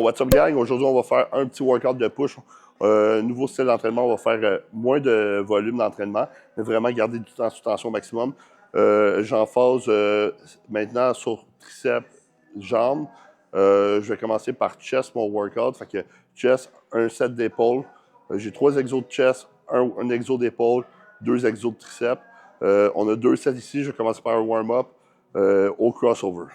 Bon, what's up gang? Aujourd'hui, on va faire un petit workout de push. Nouveau style d'entraînement, on va faire moins de volume d'entraînement, mais vraiment garder du temps sous tension au maximum. J'emphase maintenant sur triceps, jambes. Je vais commencer par chest, mon workout. Fait que chest, un set d'épaules. J'ai 3 exos de chest, un exo d'épaule, 2 exos de triceps. On a 2 sets ici. Je vais commencer par un warm-up au crossover.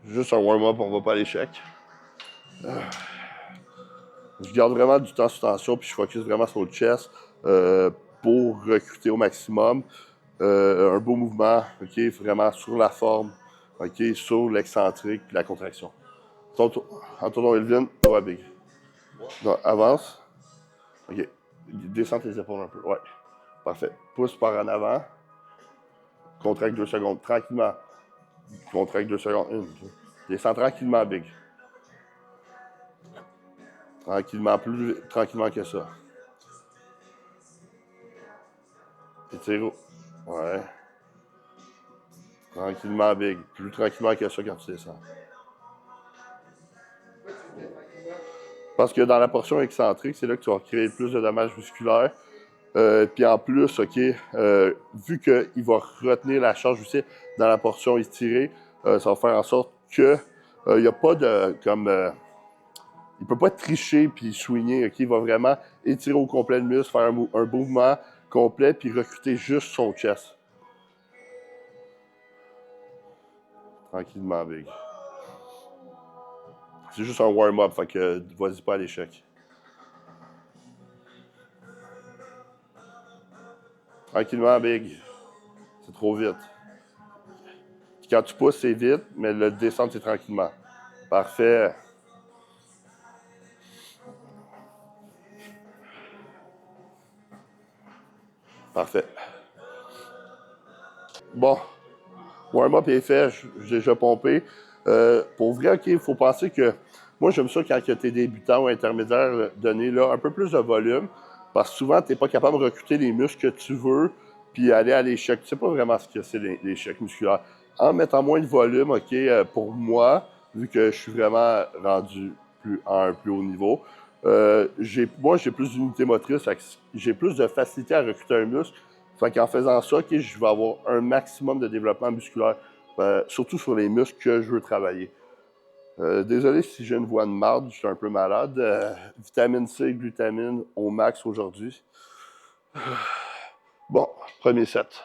Juste un warm-up, on va pas à l'échec. Je garde vraiment du temps sous tension, puis je focus vraiment sur le chest pour recruter au maximum. Un beau mouvement, ok, vraiment sur la forme, ok, sur l'excentrique puis la contraction. Antonin Elvin, ouais, big. Donc, avance. Ok. Descends tes épaules un peu. Ouais. Parfait. Pousse par en avant. Contracte 2 secondes. Tranquillement. Contracte 2 secondes. 1, 2. Descends tranquillement, big. Tranquillement, plus tranquillement que ça. Étire. Ouais. Tranquillement, big. Plus tranquillement que ça quand tu descends. Parce que dans la portion excentrique, c'est là que tu vas créer plus de dommages musculaires. Puis en plus, OK, vu qu'il va retenir la charge aussi dans la portion étirée, ça va faire en sorte que il n'y a pas de comme il peut pas tricher puis swinger, OK, il va vraiment étirer au complet le muscle, faire un mouvement complet puis recruter juste son chest. Tranquillement, big. C'est juste un warm-up, fait que vas-y pas à l'échec. Tranquillement, big. C'est trop vite. Quand tu pousses, c'est vite, mais le descendre, c'est tranquillement. Parfait. Parfait. Bon, warm-up est fait, j'ai déjà pompé. Pour vrai, OK, il faut penser que moi, j'aime ça quand tu es débutant ou intermédiaire, donner là, un peu plus de volume, parce que souvent, tu n'es pas capable de recruter les muscles que tu veux, puis aller à l'échec. Tu sais pas vraiment ce que c'est l'échec musculaire. En mettant moins de volume, OK, pour moi, vu que je suis vraiment rendu à un plus haut niveau, moi, j'ai plus d'unité motrice, j'ai plus de facilité à recruter un muscle. Fait qu'en faisant ça, okay, je vais avoir un maximum de développement musculaire, surtout sur les muscles que je veux travailler. Désolé si j'ai une voix de marde, je suis un peu malade. Vitamine C, glutamine au max aujourd'hui. Bon, premier set.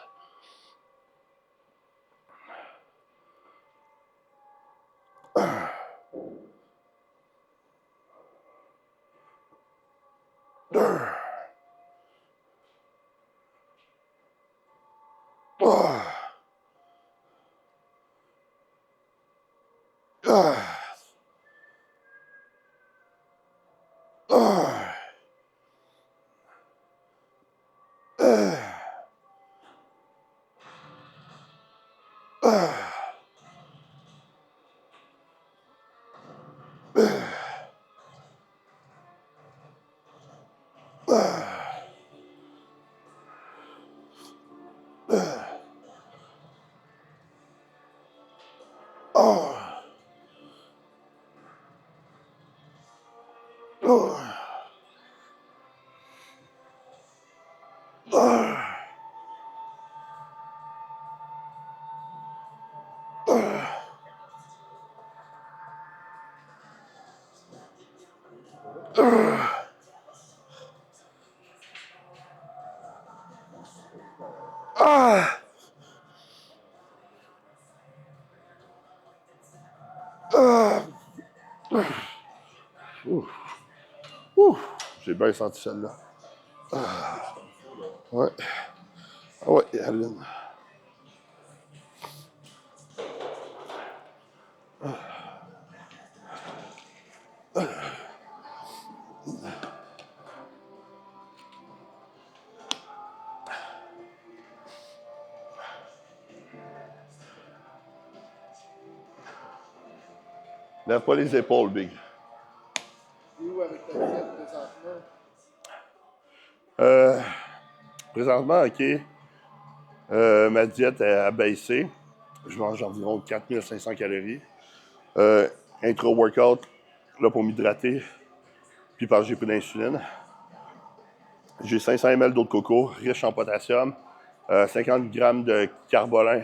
Ah. Ouf. Ouf. J'ai bien senti celle-là. Ah. Ouais. Ah ouais, Aline. Lève pas les épaules, Big. Où avec ta diète présentement? Présentement, OK. Ma diète a baissé. Je mange environ 4500 calories. Intro-workout, là, pour m'hydrater, puis parce que j'ai pris d'insuline. J'ai 500 ml d'eau de coco, riche en potassium, 50 grammes de carbolin,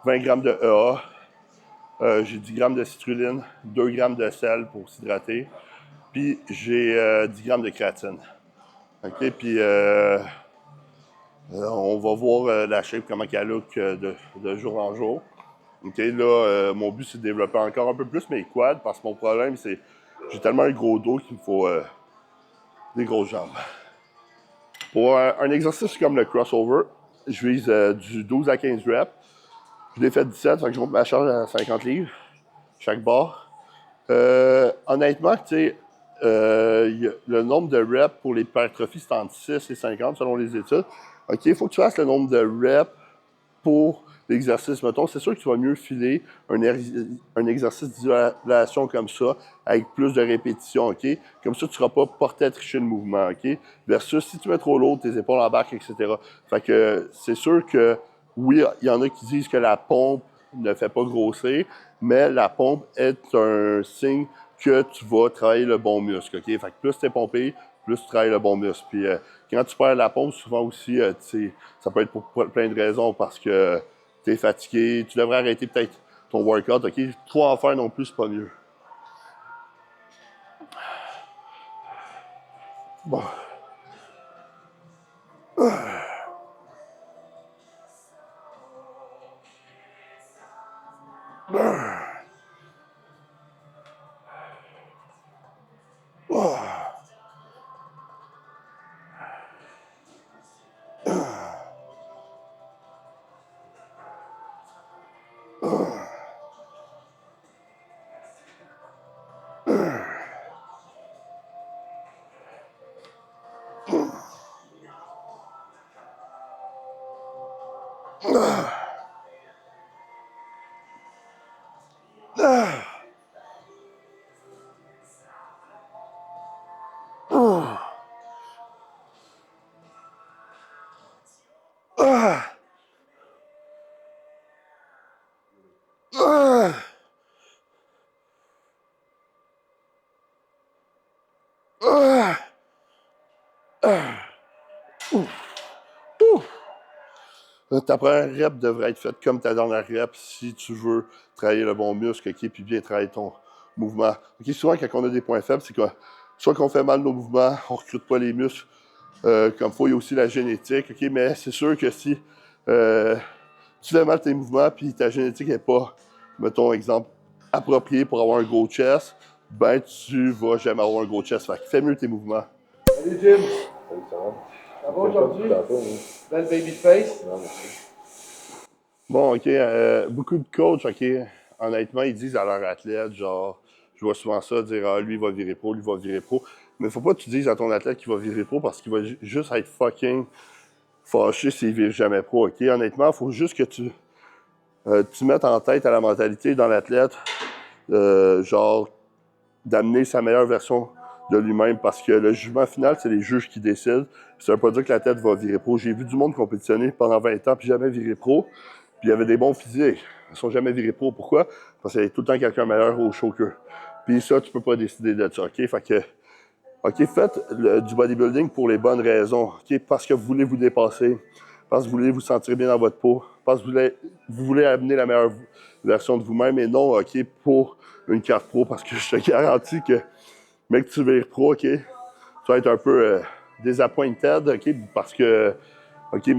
20 grammes de EA, j'ai 10 grammes de citrulline, 2 grammes de sel pour s'hydrater, puis j'ai 10 grammes de créatine. OK, puis on va voir la shape, comment elle look de jour en jour. OK, là, mon but, c'est de développer encore un peu plus mes quads, parce que mon problème, c'est j'ai tellement un gros dos qu'il me faut des grosses jambes. Pour un exercice comme le crossover, je vise du 12 à 15 reps. Je l'ai fait 17, fait que je monte ma charge à 50 livres, chaque barre. Honnêtement, tu sais, le nombre de reps pour l'hypertrophie, c'est entre 6 et 50 selon les études. OK, il faut que tu fasses le nombre de reps pour l'exercice. Mettons, c'est sûr que tu vas mieux filer un exercice d'isolation comme ça, avec plus de répétitions, OK? Comme ça, tu ne seras pas porté à tricher le mouvement, OK? Versus si tu mets trop lourd, tes épaules embarquent, etc. Fait que c'est sûr que, oui, il y en a qui disent que la pompe ne fait pas grossir, mais la pompe est un signe que tu vas travailler le bon muscle, OK? Fait que plus tu es pompé, plus tu travailles le bon muscle. Puis quand tu perds la pompe, souvent aussi, ça peut être pour plein de raisons, parce que tu es fatigué, tu devrais arrêter peut-être ton workout, OK? Trop en faire non plus, c'est pas mieux. Bon. Ta première rep devrait être faite comme ta dernière rep si tu veux travailler le bon muscle, OK, puis bien travailler ton mouvement. OK, souvent, quand on a des points faibles, c'est que soit qu'on fait mal nos mouvements, on ne recrute pas les muscles comme il faut. Il y a aussi la génétique, OK, mais c'est sûr que si tu fais mal tes mouvements, puis ta génétique n'est pas, mettons, exemple, appropriée pour avoir un gros chest, ben tu vas jamais avoir un gros chest. Fait que fais mieux tes mouvements. Salut Jim! Salut, ça va? Ça va aujourd'hui? Tantôt, oui. Belle baby face? Non, merci. Bon, OK, beaucoup de coachs, OK, honnêtement, ils disent à leurs athlètes, genre, je vois souvent ça, dire, ah, lui, il va virer pro, lui, il va virer pro. Mais faut pas que tu dises à ton athlète qu'il va virer pro, parce qu'il va juste être fucking fâché s'il vire jamais pro, OK? Honnêtement, il faut juste que tu mettes en tête à la mentalité dans l'athlète, genre, d'amener sa meilleure version de lui-même, parce que le jugement final, c'est les juges qui décident. Ça veut pas dire que l'athlète va virer pro. J'ai vu du monde compétitionner pendant 20 ans, puis jamais virer pro. Puis il y avait des bons physiques. Ils ne sont jamais virés pro. Pourquoi? Parce qu'il y a tout le temps quelqu'un meilleur au show qu'eux. Puis ça, tu peux pas décider de ça, OK? Fait que, OK, faites du bodybuilding pour les bonnes raisons, OK? Parce que vous voulez vous dépasser, parce que vous voulez vous sentir bien dans votre peau, parce que vous voulez amener la meilleure version de vous-même, et non, OK, pour une carte pro, parce que je te garantis que, mec, tu vires pro, OK? Tu vas être un peu disappointed, OK? Parce que, OK,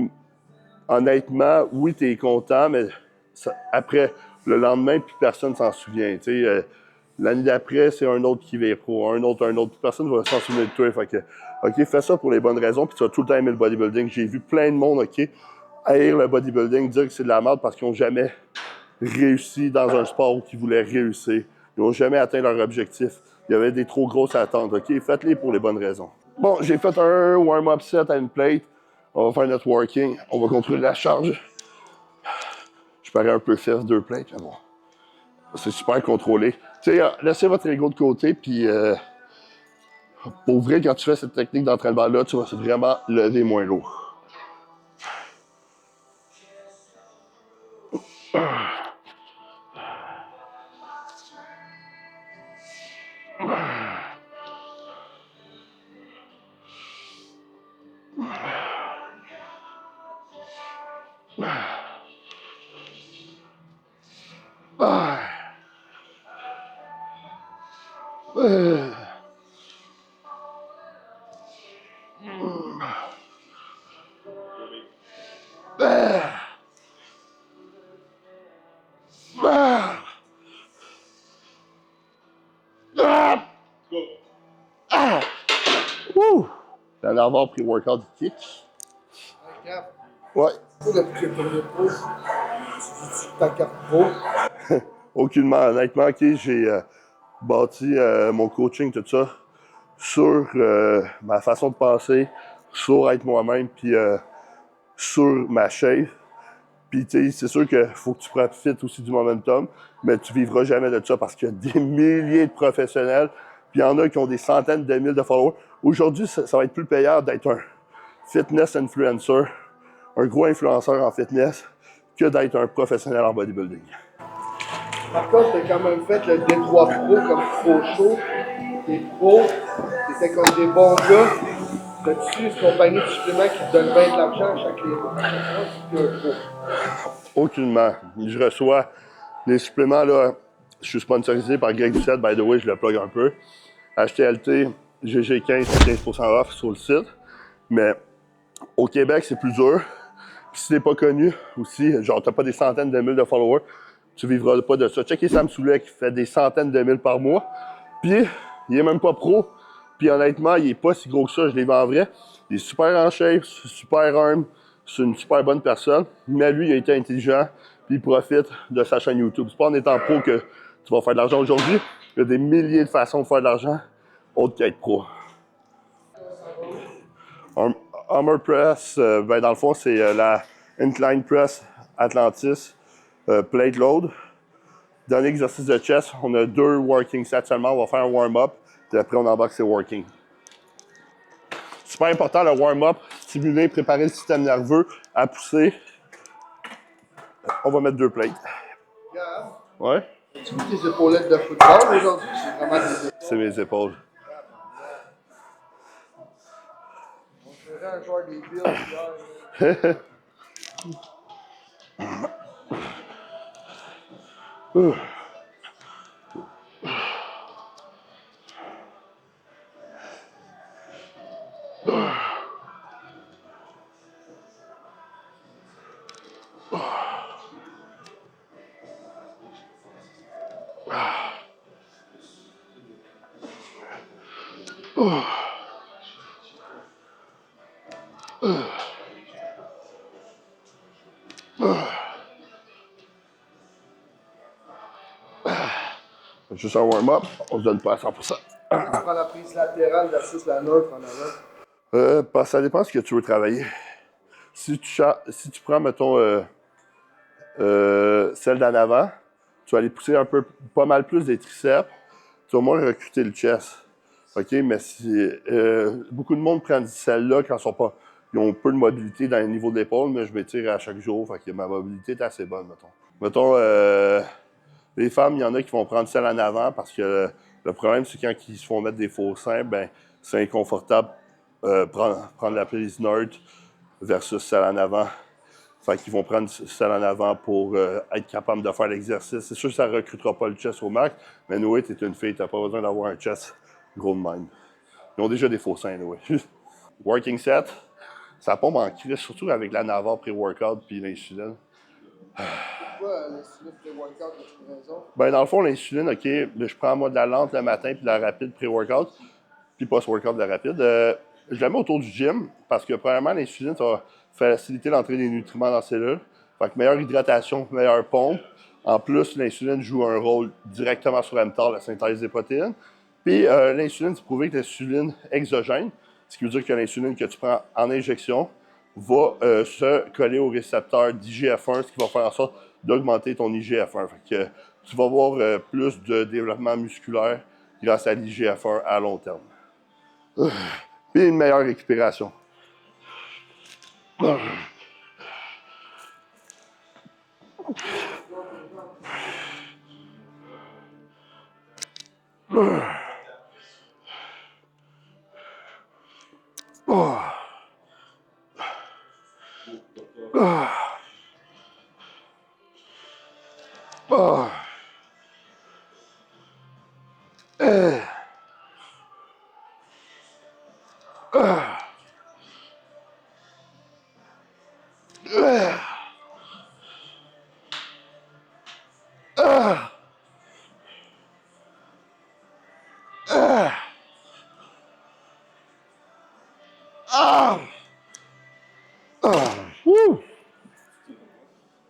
honnêtement, oui, tu es content, mais ça, après le lendemain, puis personne s'en souvient. L'année d'après, c'est un autre qui va pro, un autre, puis personne ne va s'en souvenir de toi. Fait que, OK, fais ça pour les bonnes raisons, puis tu vas tout le temps aimer le bodybuilding. J'ai vu plein de monde, OK, haïr le bodybuilding, dire que c'est de la merde parce qu'ils n'ont jamais réussi dans un sport où ils voulaient réussir. Ils n'ont jamais atteint leur objectif. Il y avait des trop grosses attentes. OK, faites-les pour les bonnes raisons. Bon, j'ai fait un warm-up set à une plate. On va faire notre working. On va contrôler la charge. Je parais un peu faible, 2 plates, mais bon. C'est super contrôlé. Tu sais, laissez votre ego de côté, puis pour vrai, quand tu fais cette technique d'entraînement-là, tu vas vraiment lever moins lourd. C'est un avant pré-workout du kick. Ouais. Depuis que tu es devenu pro, tu dis ta carte pro. Aucunement. Honnêtement, OK, j'ai bâti mon coaching, tout ça, sur ma façon de penser, sur être moi-même, puis sur ma shape. Puis, tu sais, c'est sûr qu'il faut que tu profites aussi du momentum, mais tu vivras jamais de ça parce qu'il y a des milliers de professionnels, puis il y en a qui ont des centaines de milliers de followers. Aujourd'hui, ça va être plus payant d'être un fitness influencer, un gros influenceur en fitness, que d'être un professionnel en bodybuilding. Par contre, tu as quand même fait le D3 Pro comme pro show. T'es pro, t'étais comme des bons gars. T'as-tu une compagnie de suppléments qui te donne bien de l'argent à chaque mois? Tu es un pro. Aucunement. Je reçois les suppléments, là. Je suis sponsorisé par Greg Doucette, by the way, je le plug un peu. HTLT, GG15, 15% off sur le site. Mais au Québec, c'est plus dur. Puis si t'es pas connu aussi, genre t'as pas des centaines de mille de followers, tu vivras pas de ça. Checkez Sam Soulet qui fait des centaines de mille par mois. Puis, il est même pas pro. Puis honnêtement, il est pas si gros que ça, je l'ai vu en vrai. Il est super en shape, super arm, c'est une super bonne personne. Mais lui, il a été intelligent, puis il profite de sa chaîne YouTube. C'est pas en étant pro que tu vas faire de l'argent aujourd'hui. Il y a des milliers de façons de faire de l'argent, autre qu'être pro. Armor Press, ben dans le fond, c'est la Incline Press Atlantis Plate Load. Dernier exercice de chest, on a 2 working sets seulement. On va faire un warm-up, puis après on embarque c'est working. Super important le warm-up, stimuler, préparer le système nerveux à pousser. On va mettre 2 plates. Gab, Ouais? tu mets tes épaulettes de football aujourd'hui? C'est vraiment des épaules. C'est mes épaules. On ferait un joueur des Bills hier. Juste un warm-up, on se donne pas à 100%. Tu prends la prise latérale versus la neutre en avant. Parce que ça dépend de ce que tu veux travailler. Si tu prends, mettons, celle d'en avant, tu vas aller pousser un peu, pas mal plus des triceps, tu vas moins recruter le chest. OK? Mais si, beaucoup de monde prend celle-là quand ils ont peu de mobilité dans le niveau de l'épaule, mais je m'étire à chaque jour, fait que ma mobilité est assez bonne, mettons. Mettons, les femmes, il y en a qui vont prendre celle en avant parce que le problème, c'est quand ils se font mettre des faux seins, ben c'est inconfortable prendre la prise neutre versus celle en avant. Fait qu'ils vont prendre celle en avant pour être capable de faire l'exercice. C'est sûr que ça ne recrutera pas le chest au max, mais Noé, t'es une fille, t'as pas besoin d'avoir un chest gros de même. Ils ont déjà des faux seins, Noé. Working set, ça pompe en crise, surtout avec la Navarre pré-workout puis l'insuline. Pourquoi quoi l'insuline pré-workout, as-tu raison? Ben, dans le fond, l'insuline, OK, je prends moi de la lente le matin puis de la rapide pré-workout, puis post-workout de la rapide. Je la mets autour du gym parce que, premièrement, l'insuline, ça va faciliter l'entrée des nutriments dans la cellule. Fait que meilleure hydratation, meilleure pompe. En plus, l'insuline joue un rôle directement sur mTOR, la synthèse des protéines. Puis l'insuline, c'est prouvé que l'insuline exogène, ce qui veut dire que l'insuline que tu prends en injection va se coller au récepteur d'IGF-1, ce qui va faire en sorte d'augmenter ton IGF-1. Fait que tu vas avoir plus de développement musculaire grâce à l'IGF-1 à long terme. Puis une meilleure récupération.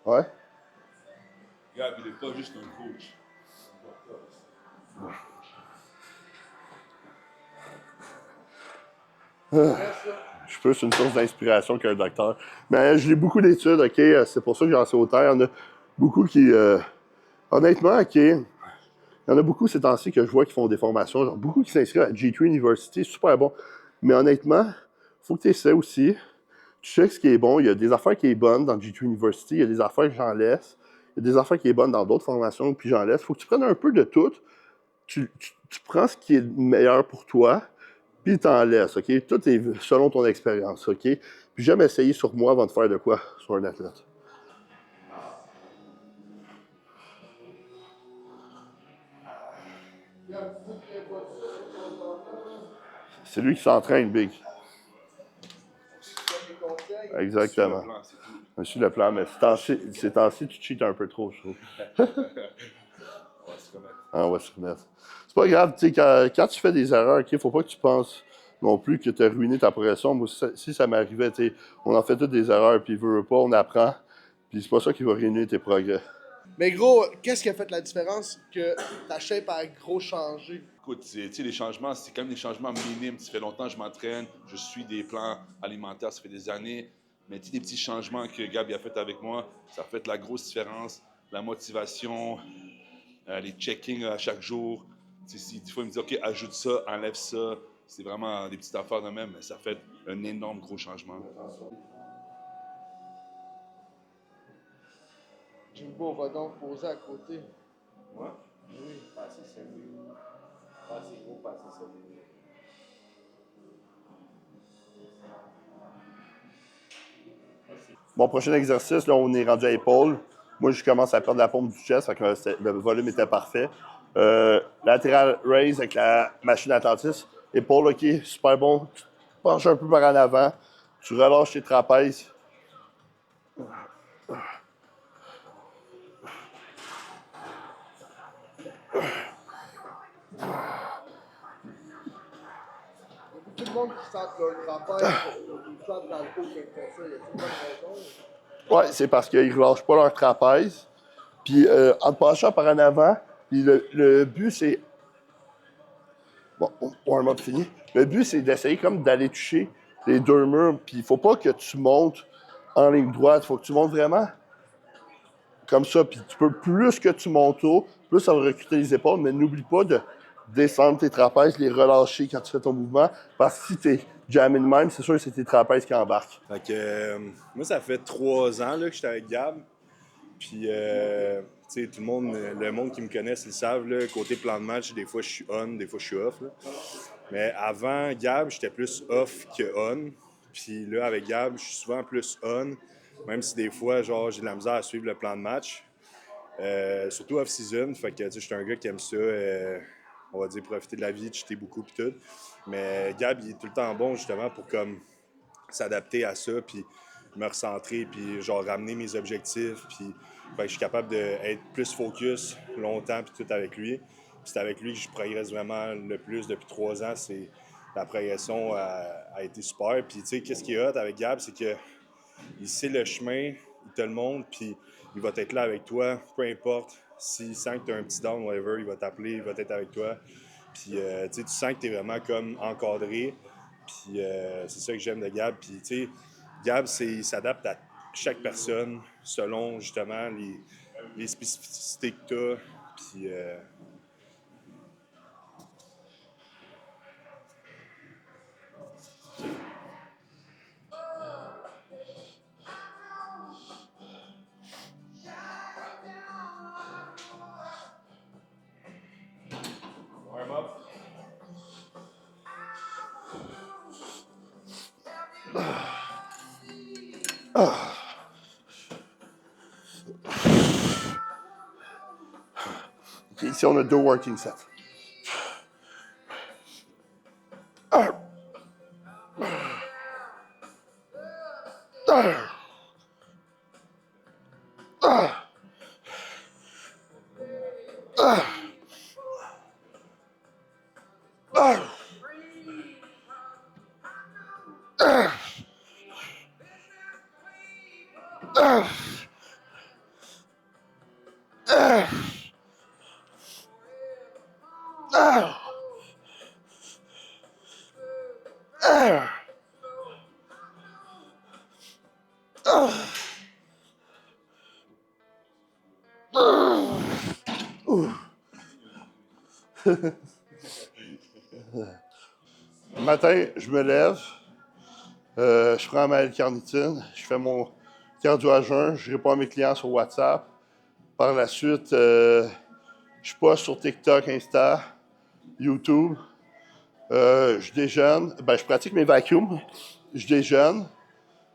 Ouais. Gab, il n'est pas juste un coach. Je suis plus une source d'inspiration qu'un docteur. Mais je lis beaucoup d'études, OK? C'est pour ça que j'en sais autant. Il y en a beaucoup qui... honnêtement, OK, il y en a beaucoup ces temps-ci que je vois qui font des formations. Genre, beaucoup qui s'inscrivent à G3 University, super bon. Mais honnêtement, il faut que tu essaies aussi. Tu sais ce qui est bon. Il y a des affaires qui sont bonnes dans G3 University. Il y a des affaires que j'en laisse. Il y a des affaires qui sont bonnes dans d'autres formations, puis j'en laisse. Il faut que tu prennes un peu de tout. Tu prends ce qui est meilleur pour toi, puis t'en laisses, OK? Tout est selon ton expérience, OK? Puis jamais essayer sur moi avant de faire de quoi sur un athlète. C'est lui qui s'entraîne, Big. Exactement. Je suis le plan, mais ces temps-ci, tu cheats un peu trop, je trouve. Ah, on va se remettre. C'est pas grave, tu sais, quand tu fais des erreurs, OK, faut pas que tu penses non plus que tu as ruiné ta progression. Moi, si ça m'arrivait, tu sais, on en fait toutes des erreurs, puis veut pas, on apprend, puis c'est pas ça qui va ruiner tes progrès. Mais gros, qu'est-ce qui a fait la différence que ta shape a gros changé? Écoute, les changements, c'est quand même des changements minimes. Ça fait longtemps que je m'entraîne, je suis des plans alimentaires, ça fait des années. Mais des petits changements que Gab a fait avec moi, ça fait la grosse différence. La motivation, les checkings à chaque jour. Si des fois il me dit, OK, ajoute ça, enlève ça. C'est vraiment des petites affaires de même, mais ça fait un énorme gros changement. Jimbo va donc poser à côté. Moi? Oui, pas assez sérieux. Pas assez gros, pas assez sérieux. Mon prochain exercice, là, on est rendu à épaule. Moi, je commence à perdre la pompe du chest, fait que le volume était parfait. Lateral raise avec la machine Atlantis. Épaule, OK, super bon. Tu te penches un peu par en avant. Tu relâches tes trapèzes. Tout le monde qui sent leur trapèze, ils sentent dans le haut qu'ils font ça. Y a-t-il une bonne raison? Ouais, c'est parce qu'ils ne relâchent pas leur trapèze. Puis en te penchant par en avant, puis le but, c'est... Bon, warm-up fini. Le but, c'est d'essayer comme d'aller toucher les deux murs. Puis il faut pas que tu montes en ligne droite. Il faut que tu montes vraiment comme ça. Puis tu peux, plus que tu montes haut, plus ça va recruter les épaules. Mais n'oublie pas de descendre tes trapèzes, les relâcher quand tu fais ton mouvement. Parce que si tu es jamais de même, c'est sûr que c'est tes trapèzes qui embarquent. Fait que, moi, ça fait 3 ans là, que j'étais avec Gab. Puis, tu sais, tout le monde qui me connaît, ils le savent, là, côté plan de match, des fois je suis on, des fois je suis off. Là. Mais avant Gab, j'étais plus off que on. Puis là, avec Gab, je suis souvent plus on, même si des fois, genre, j'ai de la misère à suivre le plan de match. Surtout off-season, fait que, tu sais, je suis un gars qui aime ça, on va dire, profiter de la vie, cheater beaucoup pis tout. Mais Gab, il est tout le temps bon, justement, pour, comme, s'adapter à ça, puis me recentrer, puis genre ramener mes objectifs, puis fait que je suis capable d'être plus focus longtemps, puis tout avec lui. Puis c'est avec lui que je progresse vraiment le plus depuis 3 ans. La progression a été super. Puis tu sais, qu'est-ce qui est hot avec Gab, c'est que il sait le chemin, il te le montre, puis il va être là avec toi, peu importe. S'il sent que tu as un petit down, whatever, il va t'appeler, il va être avec toi. Puis tu sens que tu es vraiment comme encadré. Puis c'est ça que j'aime de Gab. Puis tu sais, Gab, il s'adapte à chaque personne selon justement les spécificités que tu as. Puis warm up. Okay, ici, on a 2 working sets. Ah. Ah. Ah. Ah. Ah. Ah. Ah. Ah. Ah. Ah. Le matin, je me lève, je prends ma L-carnitine, je fais mon cardio à jeun, je réponds à mes clients sur WhatsApp. Par la suite, je poste sur TikTok, Insta, YouTube. Je déjeune. Ben, je pratique mes vacuums. Je déjeune.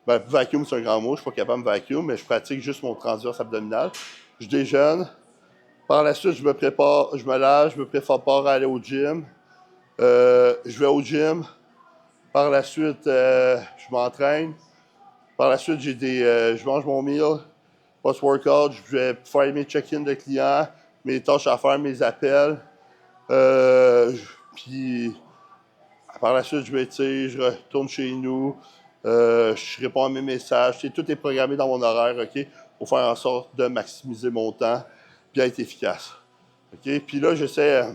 Ben, vacuum, c'est un grand mot. Je suis pas capable de vacuum, mais je pratique juste mon transverse abdominal. Je déjeune. Par la suite, je me prépare, je me lave, je me prépare à aller au gym. Je vais au gym. Par la suite, je m'entraîne. Par la suite, je mange mon meal. Post-workout, je vais faire mes check-ins de clients, mes tâches à faire, mes appels. Puis par la suite, je m'étire, je retourne chez nous, je réponds à mes messages. Tout est programmé dans mon horaire, OK, pour faire en sorte de maximiser mon temps et être efficace. OK? Puis là, j'essaie.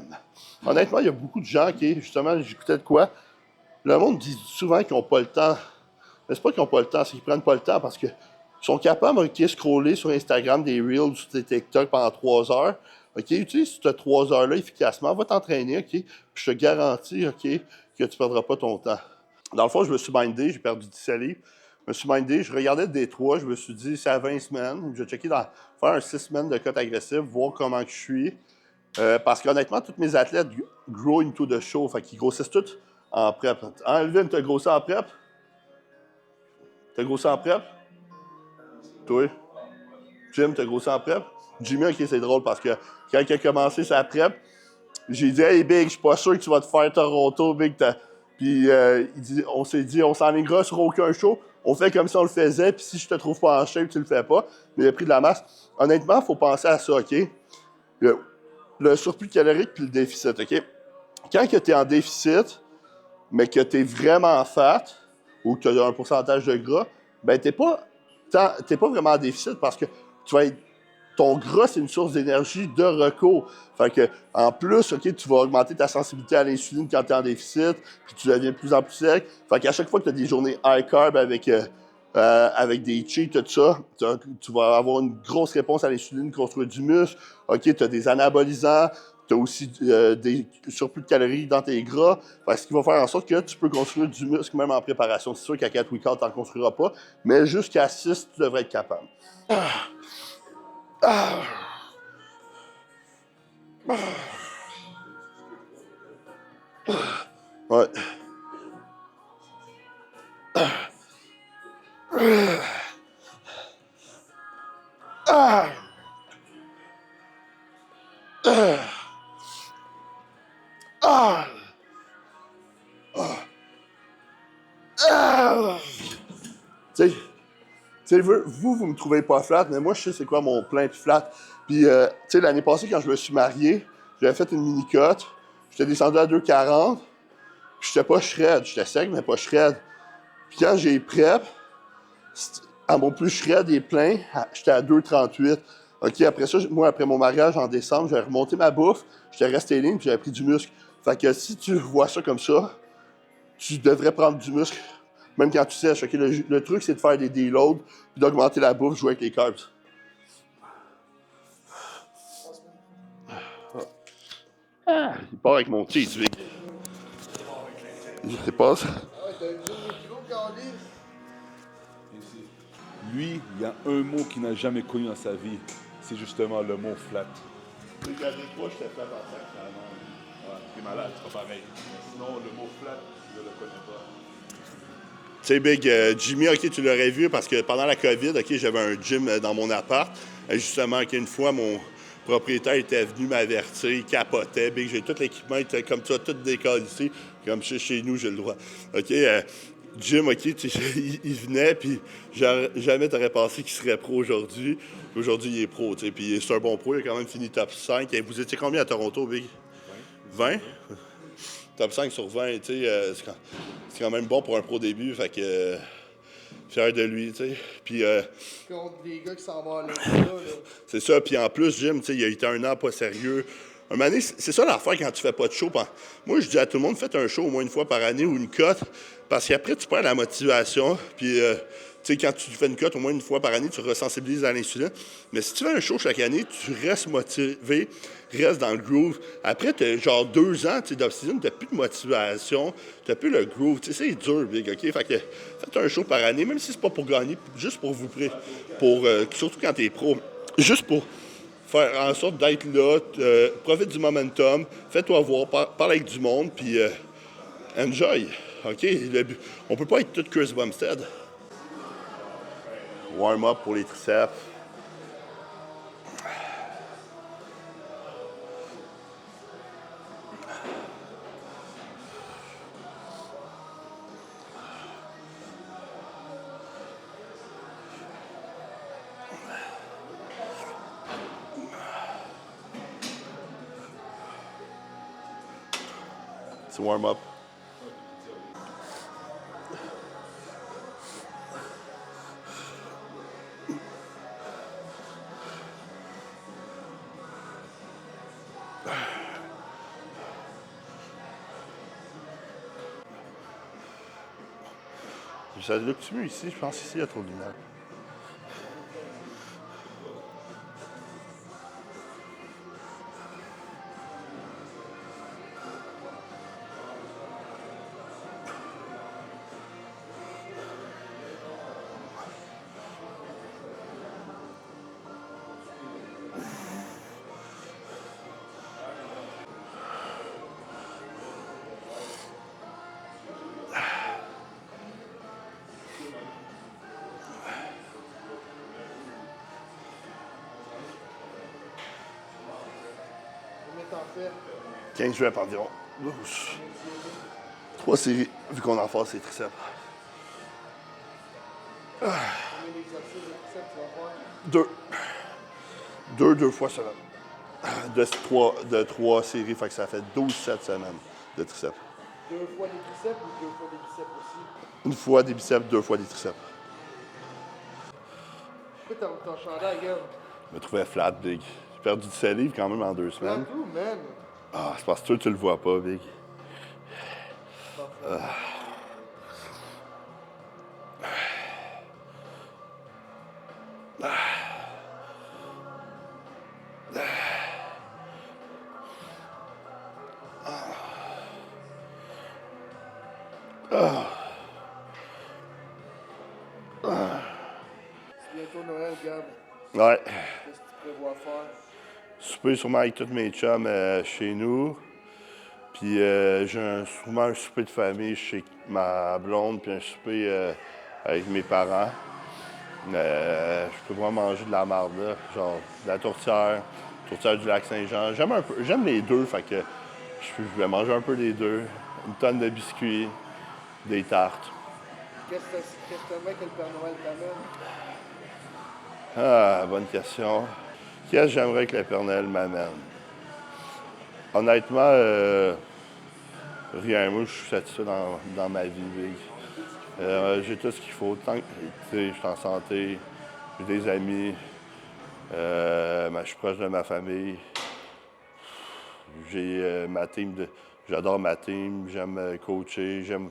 Honnêtement, il y a beaucoup de gens qui, justement, j'écoutais de quoi. Le monde dit souvent qu'ils n'ont pas le temps. Mais c'est pas qu'ils n'ont pas le temps, c'est qu'ils prennent pas le temps parce qu'ils sont capables de scroller sur Instagram des Reels ou sur TikTok pendant 3 heures. OK, utilise ces 3 heures-là efficacement, va t'entraîner, OK? Puis je te garantis, OK, que tu ne perdras pas ton temps. Dans le fond, je me suis mindé, j'ai perdu 10 livres. Je me suis mindé, je regardais le Détroit, je me suis dit, c'est à 20 semaines. Je vais checker faire un 6 semaines de cote agressive, voir comment je suis. Parce qu'honnêtement, tous mes athlètes grow into the show, fait qu'ils grossissent tous en prep. Hein, Elvin, t'as grossi en prep? T'as grossi en prep? Toi? Jim, t'as grossi en prep? Jimmy, ok, c'est drôle parce que quand il a commencé sa prep, j'ai dit, hey Big, je suis pas sûr que tu vas te faire Toronto, Big. Puis on s'est dit, on s'enlignera sur aucun show. On fait comme si on le faisait, puis si je te trouve pas en shape, tu le fais pas. Mais il a pris de la masse. Honnêtement, il faut penser à ça, OK? Le surplus calorique puis le déficit, OK? Quand tu es en déficit, mais que tu es vraiment fat ou que tu as un pourcentage de gras, ben t'es pas vraiment en déficit parce que tu vas être, ton gras, c'est une source d'énergie de recours. Fait que, en plus, OK, tu vas augmenter ta sensibilité à l'insuline quand tu es en déficit, puis tu deviens de plus en plus sec. Fait qu'à chaque fois que tu as des journées high carb avec des cheats, tout ça, tu vas avoir une grosse réponse à l'insuline, construire du muscle. OK, tu as des anabolisants, tu as aussi des surplus de calories dans tes gras. Fait que ce qui va faire en sorte que tu peux construire du muscle même en préparation. C'est sûr qu'à 4 week-ends, tu n'en construiras pas, mais jusqu'à 6, tu devrais être capable. Ah. Ouais. Ah. Ah. Ah. Tu sais, sais, vous me trouvez pas flat, mais moi, je sais c'est quoi mon plein puis flat. Puis, tu sais, l'année passée, quand je me suis marié, j'avais fait une mini-cote. J'étais descendu à 2,40. Puis, j'étais pas shred. J'étais sec, mais pas shred. Puis, quand j'ai prep, à mon plus shred et plein, j'étais à 2,38. OK, après ça, moi, après mon mariage en décembre, j'avais remonté ma bouffe, j'étais resté ligne, puis j'avais pris du muscle. Fait que si tu vois ça comme ça, tu devrais prendre du muscle, même quand tu sèches. OK, le truc, c'est de faire des deloads, puis d'augmenter la bouffe, jouer avec les carbs. Il part avec mon cheese, Vic. Je passe. Ah ouais, t'as un gros micro, Candy. Lui, il y a un mot qu'il n'a jamais connu dans sa vie. C'est justement le mot flat. Regardez moi, j'étais flat en sac, Ouais, t'es malade, c'est pas pareil. Sinon, le mot flat, je le connais pas. Tu sais, Big, Jimmy, OK, tu l'aurais vu parce que pendant la COVID, OK, j'avais un gym dans mon appart. Et justement, une fois, mon propriétaire était venu m'avertir, il capotait. Big, j'ai tout l'équipement, il était comme ça, tout décalissé. Comme chez nous, j'ai le droit. OK, Jim, OK, il venait, puis jamais t'aurais pensé qu'il serait pro aujourd'hui. Aujourd'hui, il est pro, tu sais, puis c'est un bon pro, il a quand même fini top 5. Et vous étiez combien à Toronto, Big? 20? Top 5 sur 20, tu sais, c'est quand même bon pour un pro début, fait que fier de lui, tu sais. Puis Contre des gars qui s'en vont à l'école, là. c'est ça, puis en plus, Jim, tu sais, il a été un an pas sérieux. Un moment donné, c'est ça l'affaire quand tu fais pas de show. Moi, je dis à tout le monde, faites un show au moins une fois par année ou une cote, parce qu'après, tu perds la motivation, puis tu sais, quand tu fais une cote au moins une fois par année, tu resensibilises à l'insuline. Mais si tu fais un show chaque année, tu restes motivé, restes dans le groove. Après, tu as genre 2 ans d'off-season, tu n'as plus de motivation, tu n'as plus le groove. Tu sais, c'est dur, Big, OK? Fait que faites un show par année, même si c'est pas pour gagner, juste pour vous prêter. Surtout quand tu es pro. Juste pour faire en sorte d'être là, profite du momentum, fais-toi voir, parle avec du monde, puis enjoy. OK? On peut pas être tout Chris Bumstead. Warm-up pour les triceps. C'est warm-up. Ça look-tu mieux ici? Je pense qu'ici, il y a trop de lumière. Combien t'en fais? 15 reps environ. 3 séries, vu qu'on en face, c'est triceps. Combien d'exercices de triceps tu vas faire? 2 fois semaine. De 3 séries, fait que ça fait 12 cette semaine de triceps. 2 fois des triceps ou 2 fois des biceps aussi? Une fois des biceps, 2 fois des triceps. Pourquoi ton chandail, gars? Je me trouvais flat, Big. J'ai perdu 17 livres quand même en 2 semaines. Dans tout, man. Ah, c'est parce que toi, tu le vois pas, Big. C'est bientôt Noël, Gab. Ouais. Qu'est-ce que tu prévois faire? Souper sûrement avec tous mes chums chez nous. Puis j'ai sûrement un souper de famille chez ma blonde, puis un souper avec mes parents. Je peux vraiment manger de la marde, là. Genre de la tourtière du lac Saint-Jean. J'aime les deux, fait que je vais manger un peu des deux. Une tonne de biscuits, des tartes. Qu'est-ce que t'aimerais que le Père Noël t'amène? Ah, bonne question. Qu'est-ce que j'aimerais que l'Éternel m'amène? Honnêtement, rien. Moi, je suis satisfait dans ma vie, Big. J'ai tout ce qu'il faut. Tant que je suis en santé, j'ai des amis, je suis proche de ma famille. J'ai ma team j'adore ma team, j'aime coacher, j'aime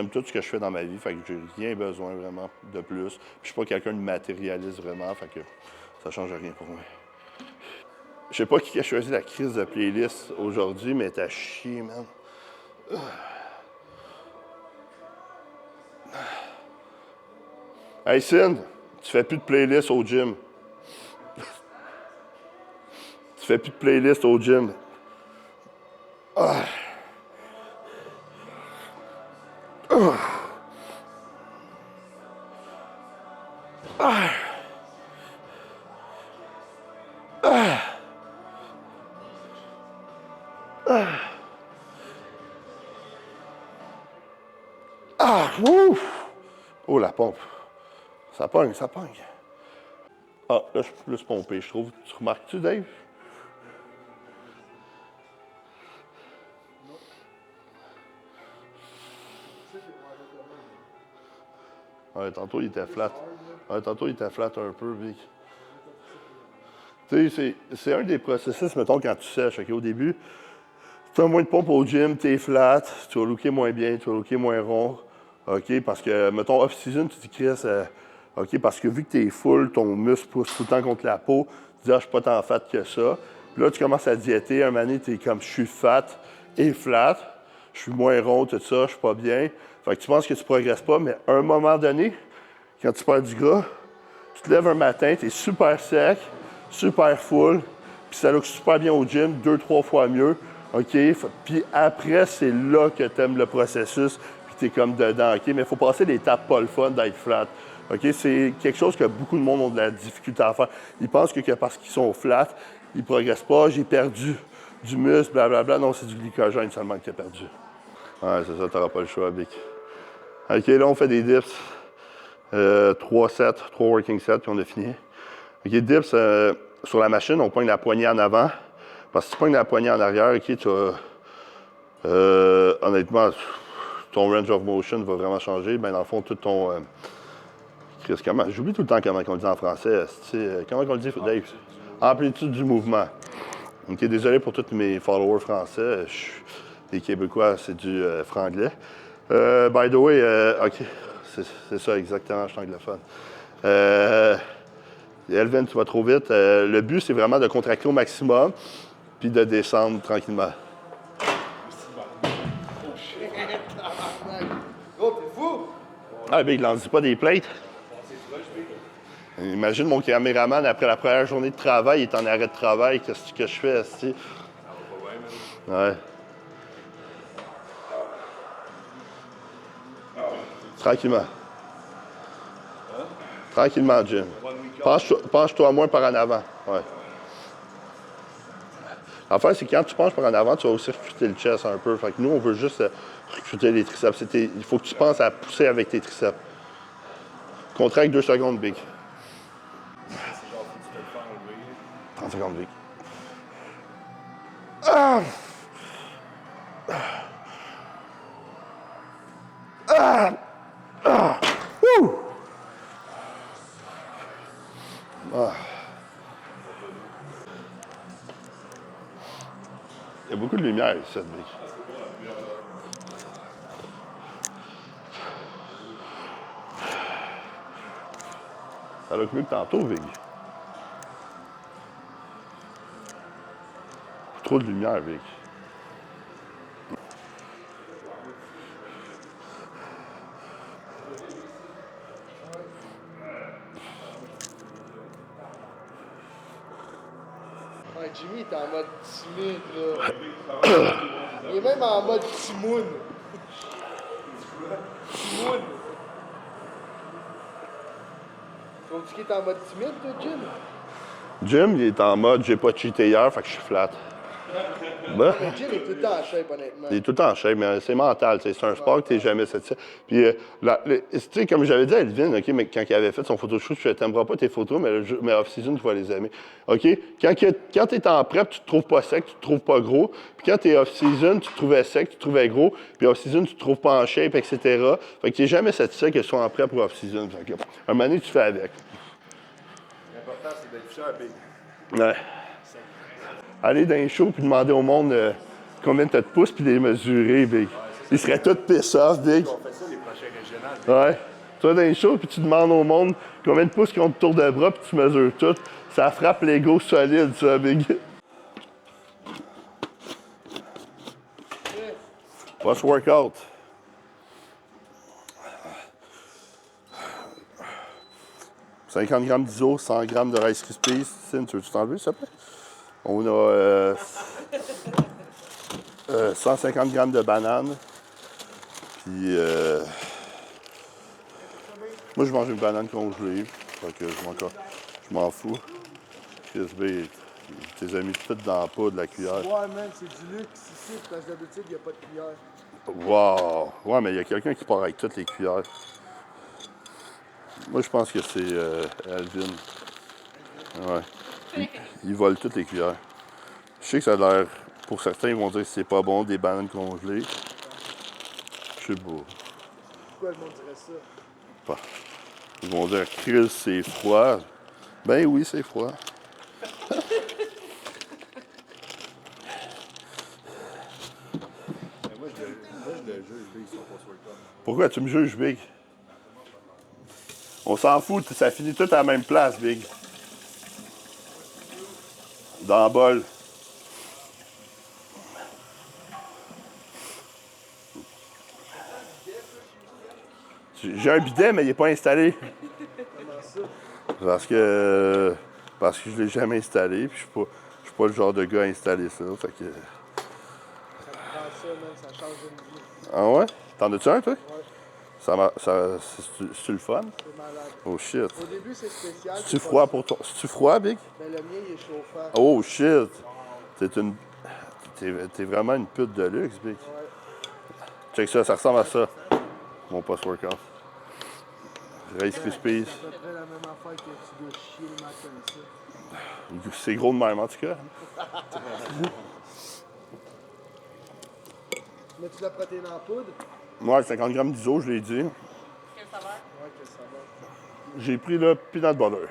tout ce que je fais dans ma vie, fait que j'ai rien besoin vraiment de plus. Puis je suis pas quelqu'un de matérialiste vraiment, fait que ça change rien pour moi. Je sais pas qui a choisi la crise de playlist aujourd'hui, mais t'as chier, man. Hey Cine, tu fais plus de playlist au gym. Tu fais plus de playlist au gym. Ah. Ah. Ah. Ah. Ah. Ouf. Oh, la pompe. Ça pogne, ça pogne. Ah, là, je suis plus pompé, je trouve. Tu remarques-tu, Dave? Ouais, tantôt, il était flat. Ouais, tantôt, il était flat un peu, Vic. Tu sais, c'est un des processus, mettons, quand tu sèches. Okay? Au début, tu as moins de pompe au gym, tu es flat, tu vas looker moins bien, tu vas looker moins rond. OK? Parce que, mettons, off-season, tu te dis, Chris, OK, parce que vu que tu es full, ton muscle pousse tout le temps contre la peau, tu dis, ah, je suis pas tant fat que ça. Puis là, tu commences à diéter. Un moment donné, tu es comme, je suis fat et flat, je suis moins rond, tout ça, je suis pas bien. Fait que tu penses que tu progresses pas, mais à un moment donné, quand tu perds du gras, tu te lèves un matin, tu es super sec, super full, puis ça look super bien au gym, 2-3 fois mieux. OK? Puis après, c'est là que tu aimes le processus, puis tu es comme dedans. OK? Mais il faut passer l'étape pas le fun d'être flat. OK? C'est quelque chose que beaucoup de monde ont de la difficulté à faire. Ils pensent que parce qu'ils sont flat, ils progressent pas. J'ai perdu du muscle, blablabla. Non, c'est du glycogène seulement que tu as perdu. Ouais, c'est ça, tu n'auras pas le choix, Vic. OK, là, on fait des dips. 3 sets, 3 working sets, puis on a fini. OK, dips, sur la machine, on pogne la poignée en avant. Parce que si tu pognes la poignée en arrière, OK, tu as, honnêtement, ton range of motion va vraiment changer. Ben, dans le fond, tout ton... j'oublie tout le temps comment on le dit en français. Comment on le dit, Dave? Amplitude du mouvement. OK, désolé pour tous mes followers français. Les Québécois, c'est du franglais. By the way, OK, c'est ça exactement, je suis anglophone. Elvin, tu vas trop vite. Le but, c'est vraiment de contracter au maximum, puis de descendre tranquillement. Oh, t'es fou! Ah, ben, il n'en dit pas des plates. Imagine mon caméraman, après la première journée de travail, il est en arrêt de travail. Qu'est-ce que je fais, esti? Ouais. Tranquillement. Tranquillement, Jim. Penche-toi moins par en avant. Ouais. L'affaire, c'est que quand tu penches par en avant, tu vas aussi recruter le chest un peu. Fait que nous, on veut juste recruter les triceps. Il faut que tu penses à pousser avec tes triceps. Contracte 2 secondes, Big. 30 secondes, Big. Ah! Ah! Ah! Wouh! Ah. Il y a beaucoup de lumière ici, Big. Ça look mieux que tantôt, Big. Trop de lumière, Big. Ouais, Jimmy est en mode timide, là. Il est même en mode Timoun. Timoun. Trouves-tu qu'il est en mode timide, toi, Jim? Jim, il est en mode j'ai pas cheaté hier, fait que je suis flat. Ben, Le gym est tout le temps en shape, honnêtement. il est tout le temps en shape, mais c'est mental. C'est un sport que tu n'es jamais satisfait. Puis, tu sais, comme j'avais dit à Elvin, OK, mais quand il avait fait son photoshoot, je ne t'aimeras pas tes photos, mais off-season, tu vas les aimer. OK? Quand tu es en prep, tu ne te trouves pas sec, tu ne te trouves pas gros. Puis quand tu es off-season, tu te trouvais sec, tu te trouvais gros. Puis off-season, tu ne te trouves pas en shape, etc. Fait que tu n'es jamais satisfait que ce soit en prep ou off-season. Fait que, un moment donné, tu fais avec. L'important, c'est d'être cher, big. Ouais. Aller dans les shows puis demander au monde combien tu as de pouces puis les mesurer, big. Ils seraient tous piss-off, big. On fait ça les prochains régionales. Ouais. Tu vas dans les shows puis tu demandes au monde combien de pouces qu'ils ont de tour de bras puis tu mesures tout. Ça frappe l'ego solide, ça, big. Post-workout. « 50 grammes d'ISO, 100 grammes de Rice Krispies. Sin, tu veux-tu t'enlever, s'il te plaît? On a 150 grammes de bananes. Puis, moi, je mange une banane congelée. Fait que je m'en fous. Crispy, tes amis tout dans la poudre, la cuillère. Ouais, man, c'est du luxe ici, parce que d'habitude, il n'y a pas de cuillère. Wow! Ouais, mais il y a quelqu'un qui part avec toutes les cuillères. Moi, je pense que c'est Alvin. Ouais. Il vole toutes les cuillères. Je sais que ça a l'air... Pour certains, ils vont dire que c'est pas bon, des bananes congelées. Je sais pas. Pourquoi le monde dirait ça? Pas. Ils vont dire, Chris, c'est froid. Ben oui, c'est froid. Mais moi, je le juge, big, sur post-workout. Pourquoi tu me juges, Big? On s'en fout, ça finit tout à la même place, Big. Dans le bol. J'ai un bidet, mais il n'est pas installé. Comment ça? Parce que je ne l'ai jamais installé, puis je suis pas le genre de gars à installer ça. Fait que... Ça te prend ça, man, ça change une vie. Ah ouais? T'en as-tu un, toi? Ouais, C'est le fun? c'est malade. Oh shit. Au début, c'est spécial. C'est-tu froid pour toi? C'est-tu froid, Big? Mais le mien, il est chauffant. Oh shit! T'es vraiment une pute de luxe, Big. Ouais. Check ça, ça ressemble à ça. Mon post-workout. Rice Krispies. C'est à peu près la même affaire que tu dois chier le matin, ça. C'est gros de même, en tout cas. Mets-tu de la protéine en poudre? Moi, 50 grammes d'ISO, je l'ai dit. Ouais, que ça va. J'ai pris le peanut butter.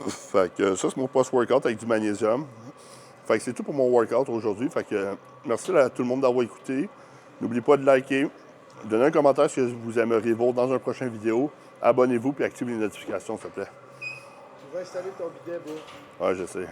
Fait que ça, c'est mon post-workout avec du magnésium. Fait que c'est tout pour mon workout aujourd'hui. Fait que merci à tout le monde d'avoir écouté. N'oubliez pas de liker. Donnez un commentaire si vous aimeriez voir dans une prochaine vidéo. Abonnez-vous et activez les notifications, s'il te plaît. Tu vas installer ton bidet, bro. Ouais, je sais.